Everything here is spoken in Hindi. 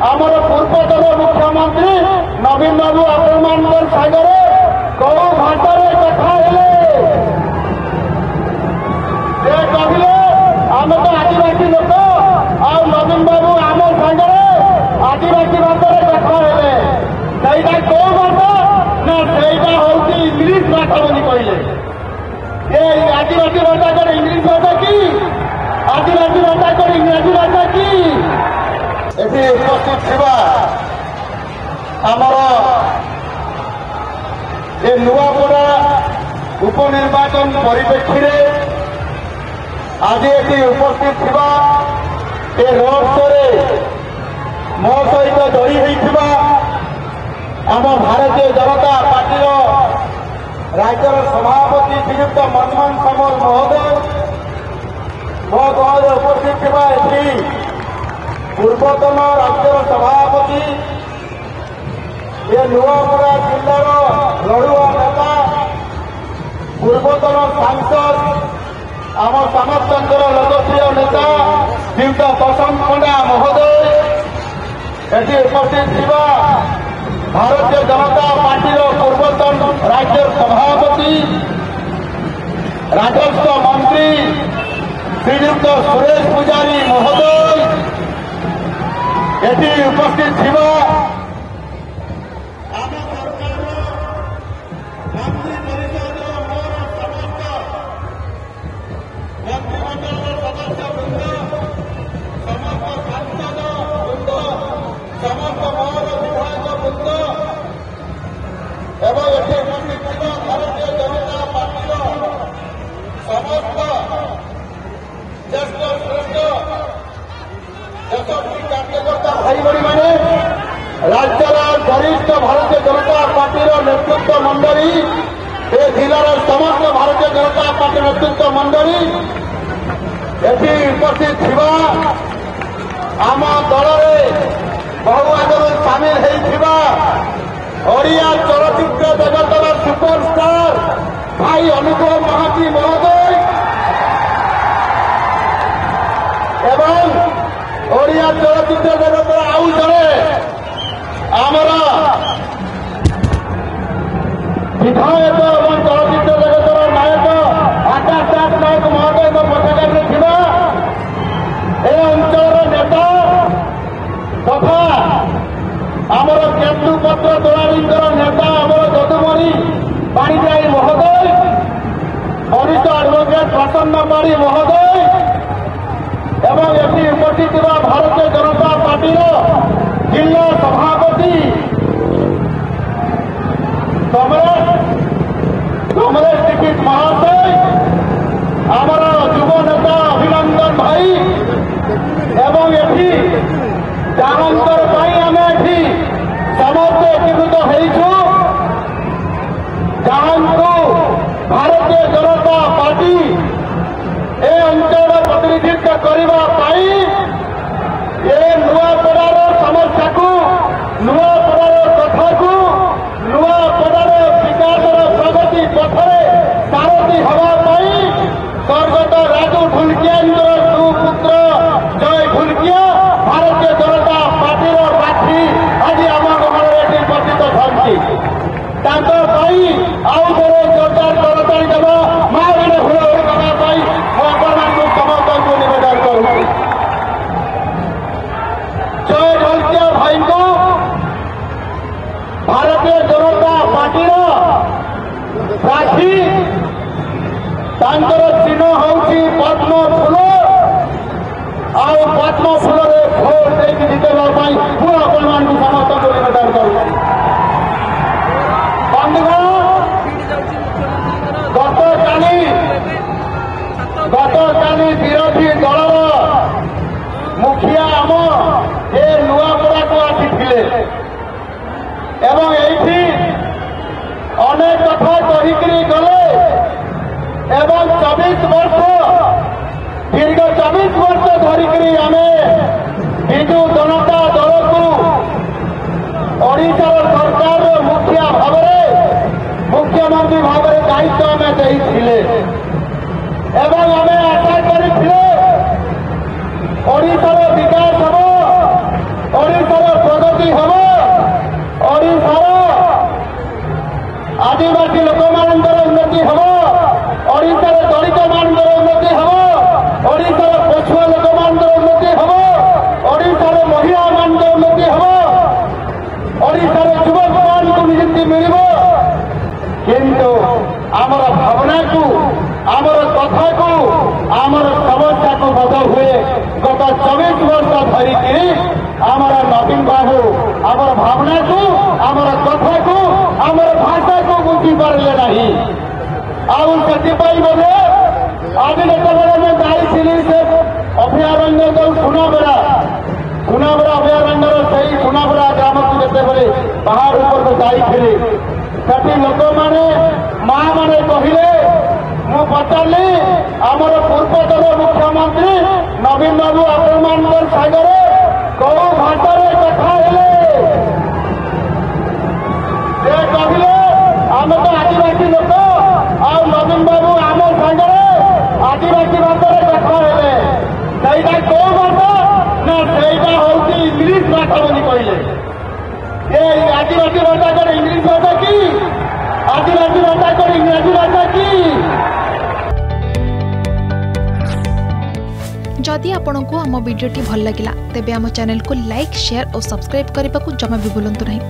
आमर पूर्वतन मुख्यमंत्री नवीन बाबू आपण सागरे कौ घाटर कथा हेले कहले आम तो आदिवासी लोक आ नवीन बाबू आम सागरे आदिवासी भाषा कथा हेले सहीटा कौ भाषा ना सहीटा हूँ इंग्लीश भाषा बोली कहले ये आदिवासी भाषा कर इंग्लीश भाषा की आदिवासी भाषा कर इंग्राजी भाषा की एटी उपस्थित थिबा आमर ए नुआपड़ा उपनिर्वाचन परिप्रेक्षी आज एटी उपस्थित थिबा ए रोड शो मो सहित जड़ी होइथिबा आम भारतीय जनता पार्टी राज्यर सभापति श्रीयुक्त मनमोहन सामल महोदय मो दल उपस्थित थिबा एटी पूर्वतन राज्यर सभापति ये नुआपड़ा जिलार लड़ुआ नेता पूर्वतन सांसद आम समस्त लोकप्रिय नेता श्रीयुक्त बसंत पंडा महोदय एटी उपस्थित थिबा भारतीय जनता पार्टी पूर्वतन राज्य सभापति राजस्व मंत्री श्रीयुक्त सुरेश पुजारी महोदय एटी उपस्थित थिबा राज्यर वरिष्ठ भारतीय जनता पार्टी नेतृत्व मंडली ए जिलार समस्त भारतीय जनता पार्टी नेतृत्व मंडली एटी उपस्थित थिबा आम दल बहु आगु सामिल होइथिबा ओडिया चलचित्र जगतर सुपरस्टार भाई अनुपम महाती महोदय एवं ओडिया चलचित्र जगतर आउ जड़े आमर विधायक और चलचित्र जगतर नायक आकाश दास नायक महोदय पताकारे थिबा ए अंचल नेता तथा आमर केन्दुपत्र दोलारींकर नेता आमर जदुमणि पाणिग्राही महोदय वरिष्ठ एडवोकेट प्रसन्न पाढ़ी महोदय एवं एटी उपस्थित भारतीय जनता पार्टी जिला सभापति कमलेश दीक्षित महाशय आमर युव नेता अभिनंदन भाई एवं एटी जानकर आम एटी समस्त एकीकृत होइछु जानू भारतीय जनता पार्टी ए अंचल प्रतिनिधित्व करने ए नुआपड़ार समस्या को नुआपड़ार कथा को नुआपड़ार विकास प्रगति पथरे सारथी हवाई स्वर्गत राजू ढुलकिया सुपुत्र जय ढुलकिया भारतीय जनता पार्टी प्रार्थी आज आम गहन उपस्थित धरती आउ थे जोरदार करताली देव महावीर भूल करने मुझे समस्त को निवेदन करुँ जय ढोलकिया भाई को भारतीय जनता पार्टी प्रार्थी चिन्ह हूँ पद्म फूल आउ पद्म फूल भोट देकी जितेबा मुझे आपण समस्त को निवेदन करुँ गतकाली विरोधी दल मुखिया आम ए नुआपड़ा को आसी एवं ये अनेक कथा कही गले एवं 24 वर्ष दीर्घ 24 वर्ष धरिकी आम विजु जनता दल को ओडिशा सरकार मुखिया भाव मुख्यमंत्री भाव दायित्व आम देते एवं आम आशा करते ओडिशार विकास हम ओडिशार आदिवासी लोक मानकर उन्नति हम ओडिशार दलित मानकर उन्नति हम ओडिशार पछुआ लोक मानकर उन्नति हम ओडिशार महिला मानकर उन्नति हम ओडिशार युवक मान को नियुक्ति मिल किंतु आमर भावना को आमर कथा को आमर समस्या को बद हुए गत 24 वर्ष धरिकी आमर नवीन बाबू आमर भावना को आमर कथा को आमर भाषा को बुझी पारे नहीं आदि बोले आज जितेबाला मैं जाइली से अभयारण्य जो सुनाबेड़ा अभयारण्य से सुनाबेड़ा ग्राम को जितेबाला पहाड़ ऊपर को जाइली सेठी लोक मैंने माँ मैंने कहले मु पचारि आमर पूर्वतन मुख्यमंत्री नवीन बाबू आपण सागरे कौ भाषा कथा हेले कहले आम तो आदिवासी लोक आ नवीन बाबू आम सागरे आदिवासी भाषा कथा हेले सहीटा कौ भाषा ना सहीटा हूँ इंग्लीश भाषा बोली कहले आदिवासी भाषा कर इंग्लीश भाषा की आदिवासी भाषा कर इंग्राजी भाषा की। जदि आपंक आम भिडी भल लगा तेब आम चैनल को लाइक शेयर और सब्सक्राइब करने को जमा भी भूलु नहीं।